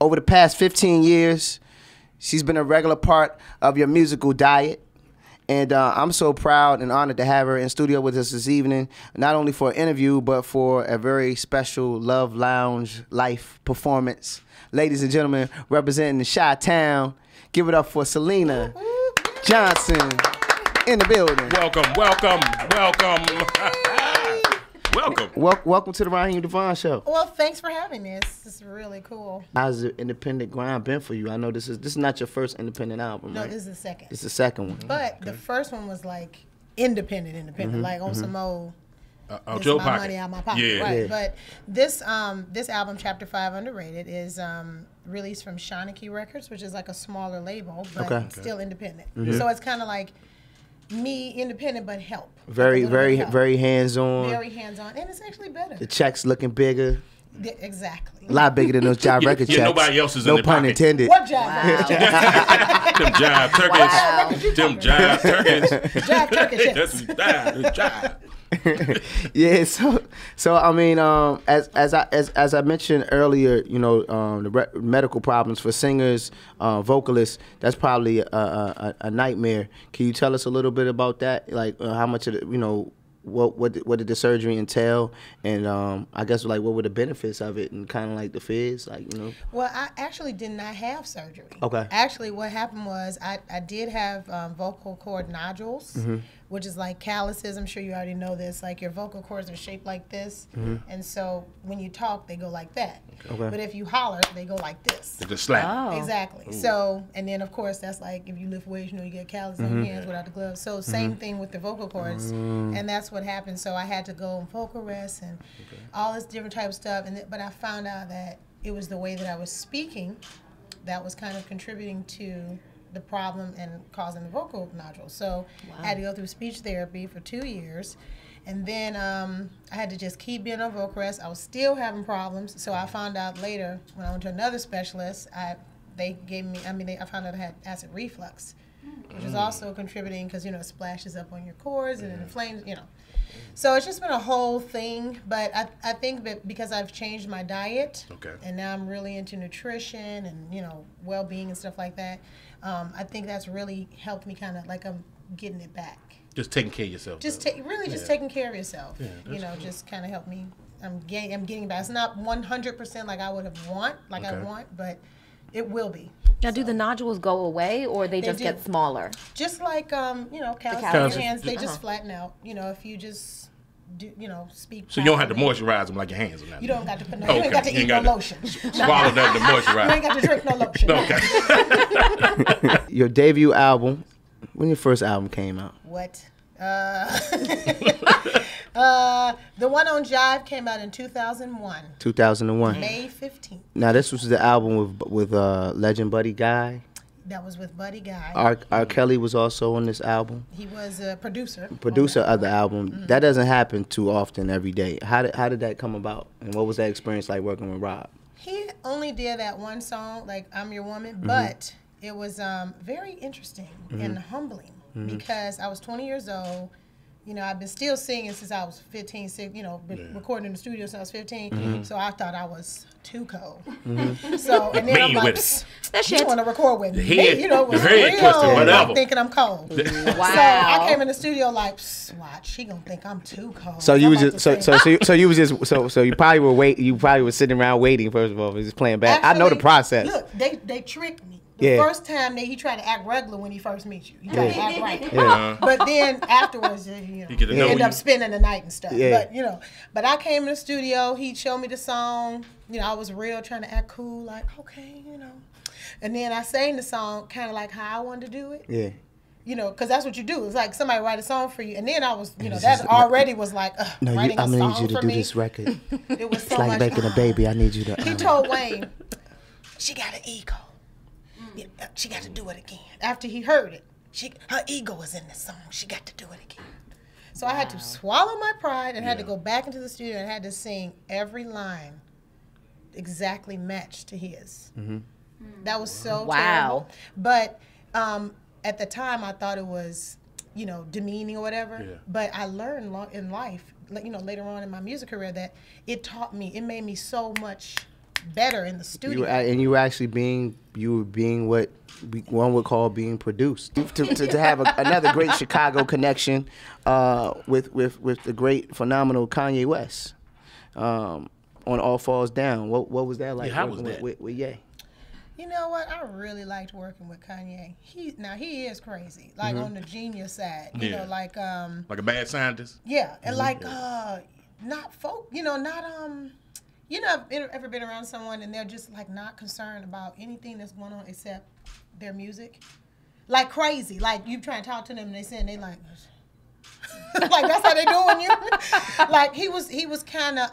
over the past 15 years, she's been a regular part of your musical diet. And I'm so proud and honored to have her in studio with us this evening, not only for an interview, but for a very special Love Lounge Life performance. Ladies and gentlemen, representing the Chi-Town, give it up for Syleena Johnson in the building. Welcome, welcome, welcome. Welcome. Welcome to the Raheem Devon Show. Well, thanks for having me. This is really cool. How's the independent grind been for you? I know this is not your first independent album, No, right? this is the second. This is the second one. But the first one was like independent, like on some old Out your my pocket. money out my pocket. Yeah. Right. Yeah. But this album, Chapter 5 Underrated, is released from Shawnee Records, which is like a smaller label, but still independent. So it's kind of like me, independent, but help. Very, Like a little bit very, help. very hands-on. Very hands-on, and it's actually better. The checks looking bigger. Exactly. A lot bigger than those Jive record checks. nobody else is in no their pun pocket. intended. What job? Them jive turkeys. Them jive turkeys. Jive turkey That's jive. Yeah, so I mean, as I mentioned earlier, you know, the medical problems for singers, vocalists, that's probably a nightmare. Can you tell us a little bit about that? Like how much of the, you know, what did the surgery entail, and I guess like what were the benefits of it, and kind of like the fears, like, you know. Well, I actually did not have surgery. Okay. Actually, what happened was I did have vocal cord nodules, which is like calluses. I'm sure you already know this. Like your vocal cords are shaped like this, and so when you talk, they go like that. Okay. But if you holler, they go like this. It's a slap. Oh. Exactly. Ooh. So, and then of course that's like if you lift weights, you know, you get calluses on your hands without the gloves. So same thing with the vocal cords, and that's what happened. So I had to go on vocal rest and all this different type of stuff. And but I found out that it was the way that I was speaking that was kind of contributing to the problem and causing the vocal nodules. So I had to go through speech therapy for 2 years. And then I had to just keep being on vocal rest. I was still having problems. So I found out later when I went to another specialist, they gave me, I found out I had acid reflux, which is also contributing because, you know, it splashes up on your cords and it inflames, you know. So it's just been a whole thing. But I think that because I've changed my diet and now I'm really into nutrition and, you know, well-being and stuff like that, I think that's really helped me kind of like I'm getting it back. Just taking care of yourself. Just just taking care of yourself. Yeah, you know, just kind of help me. I'm getting back. It's not 100% like I would have I want, but it will be. Now, do the nodules go away, or they just get smaller? Just like you know, calluses on your hands, they just flatten out. You know, if you just do, you know, speak. So you don't have to moisturize them like your hands or nothing. You don't got to put no. You ain't got to eat no lotion. Swallow that to moisturize. You ain't got to drink no lotion. Okay. Your debut album, when your first album came out? What? The one on Jive came out in 2001. 2001. May 15th. Now this was the album with legend Buddy Guy. That was with Buddy Guy. R. Kelly was also on this album. He was a producer. Producer of the album. That doesn't happen too often every day. How did that come about? And what was that experience like working with Rob? He only did that one song, like I'm Your Woman, but it was very interesting and humbling because I was 20 years old. You know, I've been still singing since I was 15, you know, recording in the studio since I was 15. So I thought I was too cold. So, and then I'm like, that you want to record with me? Head, you know, it was head twisted, real. whatever. I'm thinking I'm cold. Wow. So I came in the studio like, watch, she gonna think I'm too cold. So you was just so you was just so you probably were sitting around waiting. First of all, just playing back. Actually, I know the process. Look, they tricked me. The first time he tried to act regular when he first meets you. He tried to act right. But then afterwards, you know, he ended up spending the night and stuff. But, you know, but I came in the studio, he showed me the song. You know, I was real trying to act cool, like, okay, you know. And then I sang the song kind of like how I wanted to do it. Yeah. You know, because that's what you do. It's like somebody write a song for you. And then I was, you know, that already was like, writing a song for me. I'm going to need you to do this record. It was so it's like much, making a baby. I need you to. He told Wayne, she got an ego. She got to do it again. After he heard it, her ego was in the song. She got to do it again. So I had to swallow my pride and had to go back into the studio and had to sing every line exactly matched to his. That was so terrible. But at the time, I thought it was, you know, demeaning or whatever. But I learned in life, you know, later on in my music career that it taught me, it made me so much better in the studio. You were being what one would call being produced. To have another great Chicago connection with the great, phenomenal Kanye West on All Falls Down. What was that like? Yeah, how was that? With Ye? You know what? I really liked working with Kanye. He is crazy, like on the genius side. You know, like a bad scientist. Yeah, and not folk. You know, not You know, I've ever been around someone and they're just like not concerned about anything that's going on except their music, like crazy. Like you try and talk to them and they say, and they like. Like that's how they doing you. Like he was kind of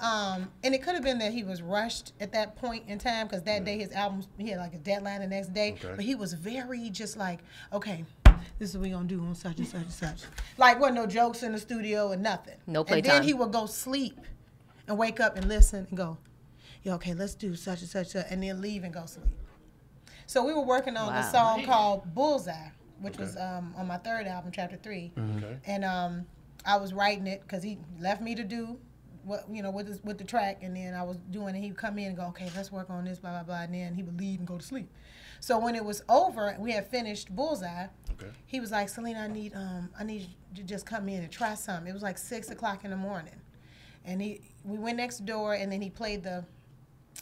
and it could have been that he was rushed at that point in time because that day his album, he had like a deadline the next day. Okay. But he was very just like, okay, this is what we gonna do on such and such and such. Like wasn't no jokes in the studio and nothing. No playtime. And then he would go sleep and wake up and listen and go, yeah, okay, let's do such and such, and then leave and go sleep. So we were working on a song called Bullseye, which was on my third album, Chapter 3. Okay. And I was writing it because he left me to do what with the track, and then I was doing it. He'd come in and go, okay, let's work on this, blah blah blah, and then he would leave and go to sleep. So when it was over, we had finished Bullseye. Okay. He was like, Syleena, I need you to just come in and try something. It was like 6 o'clock in the morning, and we went next door, and then he played the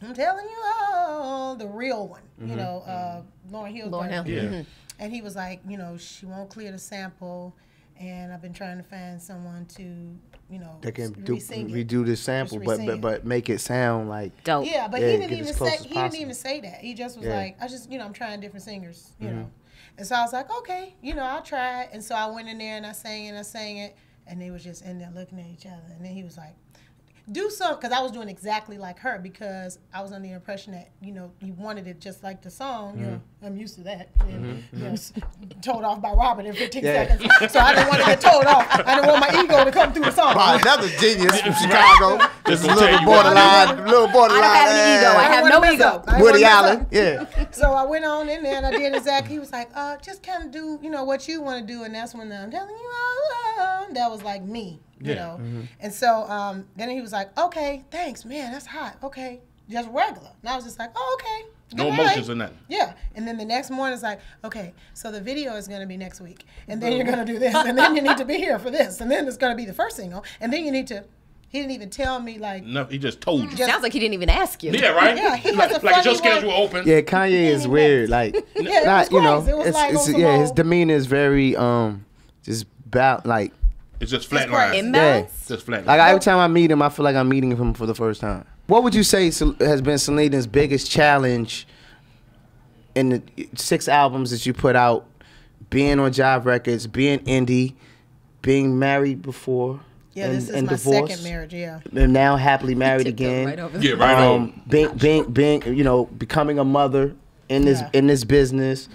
I'm telling you all, the real one, you know, Lauryn Hill's version. Yeah. Mm-hmm. And he was like, you know, she won't clear the sample, and I've been trying to find someone to, you know, that can redo the sample, but make it sound like dope. Yeah, but he didn't even say that. He just was like, I'm trying different singers, you know. And so I was like, okay, you know, I'll try it. And so I went in there and I sang it, and they was just in there looking at each other. And then he was like, do something, because I was doing exactly like her, because I was under the impression that, you know, you wanted it just like the song. You know, I'm used to that. And, you know, told off by Robert in 15 seconds. So I didn't want to get told off. I didn't want my ego to come through the song. Wow, another genius from Chicago. Just a little borderline. I don't have an ego. I have no ego. Woody Allen. Yeah. So I went on in there and I did exactly. He was like, just kind of do, you know, what you want to do. And that's when I'm telling you, that was like me. You know, and so then he was like, "Okay, thanks, man, that's hot. Okay, just regular." And I was just like, "Oh, okay." No emotions or nothing. Yeah, and then the next morning it's like, "Okay, so the video is going to be next week, and then you're going to do this, and then you need to be here for this, and then it's going to be the first single, and then you need to." He didn't even tell me like. No, he just told you. Sounds like he didn't even ask you. Yeah, right. Yeah, he like, has a like your funny schedule way. open. Yeah, Kanye is weird. Like, yeah, not you know, it was like his demeanor is very just about like. It's just flat line. Imbalance? Just flat line. Like every time I meet him, I feel like I'm meeting him for the first time. What would you say has been Syleena's biggest challenge in the 6 albums that you put out, being on Jive Records, being indie, being married before? Yeah, this is my divorced, second marriage. Yeah, and now happily married again. Right over yeah, right on. Being, you know, becoming a mother in this business,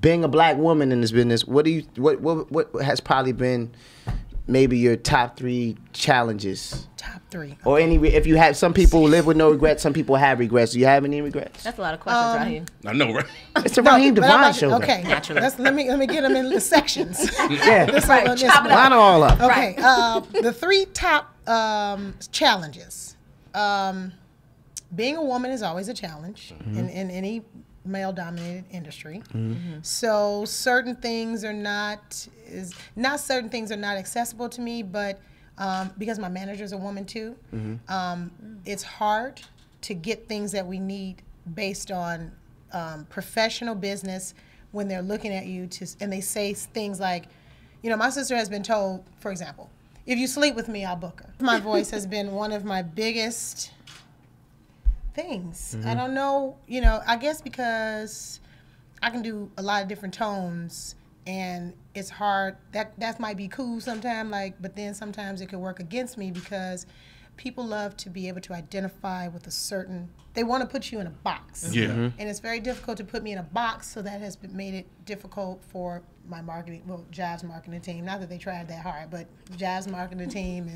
being a black woman in this business. What has probably been maybe your top 3 challenges? Top 3. Okay. Or if you have, some people live with no regrets, some people have regrets. Do you have any regrets? That's a lot of questions, Raheem. I know, right? It's a Raheem Devine show. Okay, let me get them in the sections. Yeah, line them all up. Okay, the 3 top challenges. Being a woman is always a challenge in any male-dominated industry. So certain things are not accessible to me, but because my manager's a woman too, it's hard to get things that we need based on professional business when they're looking at you and they say things like, you know, my sister has been told, for example, if you sleep with me, I'll book her. My voice has been one of my biggest things. I don't know, you know, I guess because I can do a lot of different tones and it's hard, that might be cool sometimes, like, but then sometimes it could work against me because people love to be able to identify with they want to put you in a box. Yeah. And it's very difficult to put me in a box, so that has made it difficult for my Jive's marketing team. Not that they tried that hard, but Jive's marketing team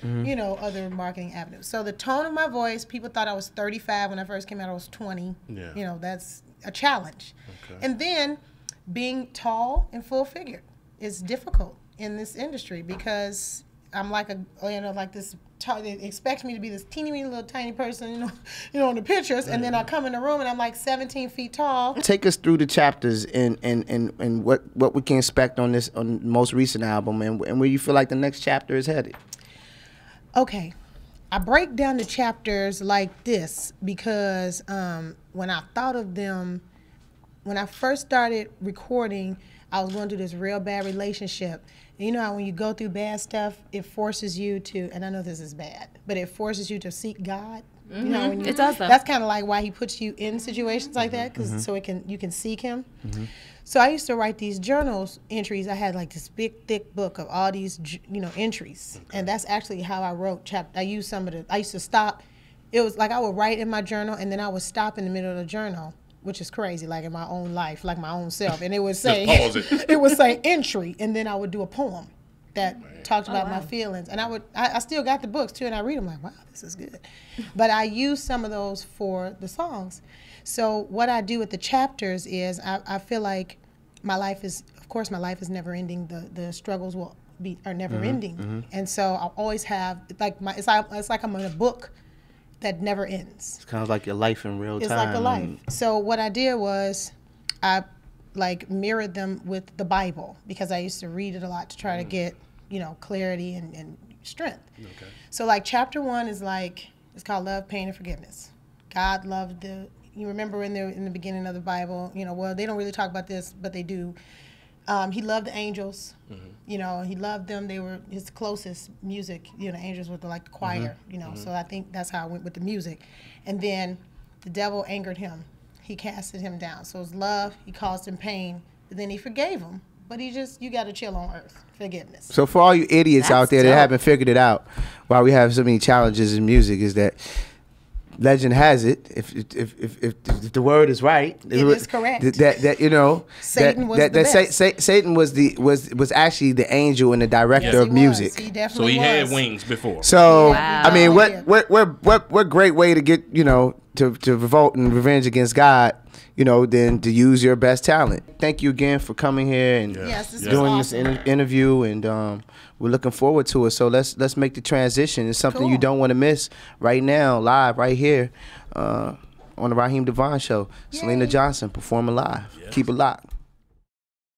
and, you know, other marketing avenues. So the tone of my voice, people thought I was 35 when I first came out. I was 20. Yeah. You know, that's a challenge. Okay. And then being tall and full-figured is difficult in this industry because I'm like this they expect me to be this teeny weeny little tiny person, you know, in the pictures, and then I come in the room and I'm like 17 feet tall. Take us through the chapters and what we can expect on the most recent album, and where you feel like the next chapter is headed. Okay, I break down the chapters like this because when I thought of them, when I first started recording, I was going through this real bad relationship. And you know how when you go through bad stuff, it forces you to, and I know this is bad, but it forces you to seek God. You know, when It does, though. That's kind of like why he puts you in situations like that, because so you can seek him. So I used to write these journals entries. I had like this big thick book of all these entries, and that's actually how I wrote chapter. I used I used to stop. It was like I would write in my journal, and then I would stop in the middle of the journal, which is crazy, like in my own life, like my own self, and it would say pause it. it would say entry, and then I would do a poem that talked about my feelings, and I still got the books too, and I read them like, wow, this is good. But I use some of those for the songs. So what I do with the chapters is I feel like my life is never ending. The struggles are never ending, and so I'll always have it's like I'm in a book that never ends. It's kind of like your life in real time. It's like a life. So what I did was I mirrored them with the Bible, because I used to read it a lot to try to get, clarity and strength. Okay. So like chapter 1 is it's called Love, Pain, and Forgiveness. God loved you remember in the beginning of the Bible, well, they don't really talk about this, but they do. He loved the angels. He loved them. They were his closest music. The angels were like the choir. So I think that's how I went with the music. And then the devil angered him. He casted him down. So it's love. He caused him pain. But then he forgave him. But you got to chill on earth. Forgiveness. So for all you idiots That's out there that dope. haven't figured it out, why we have so many challenges in music, is that legend has it, if the word is right, it is correct. Satan was the best. Satan was actually the angel and the director Yes, of he music. was. He So definitely he was. had wings before. So Wow. I mean, what great way to get to revolt and revenge against God, than to use your best talent. Thank you again for coming here and Yes, this was doing awesome. this interview, and we're looking forward to it. So let's make the transition. It's something you Cool. don't want to miss right now, live right here on the Raheem Devon Show. Syleena Johnson performing live. Keep it locked.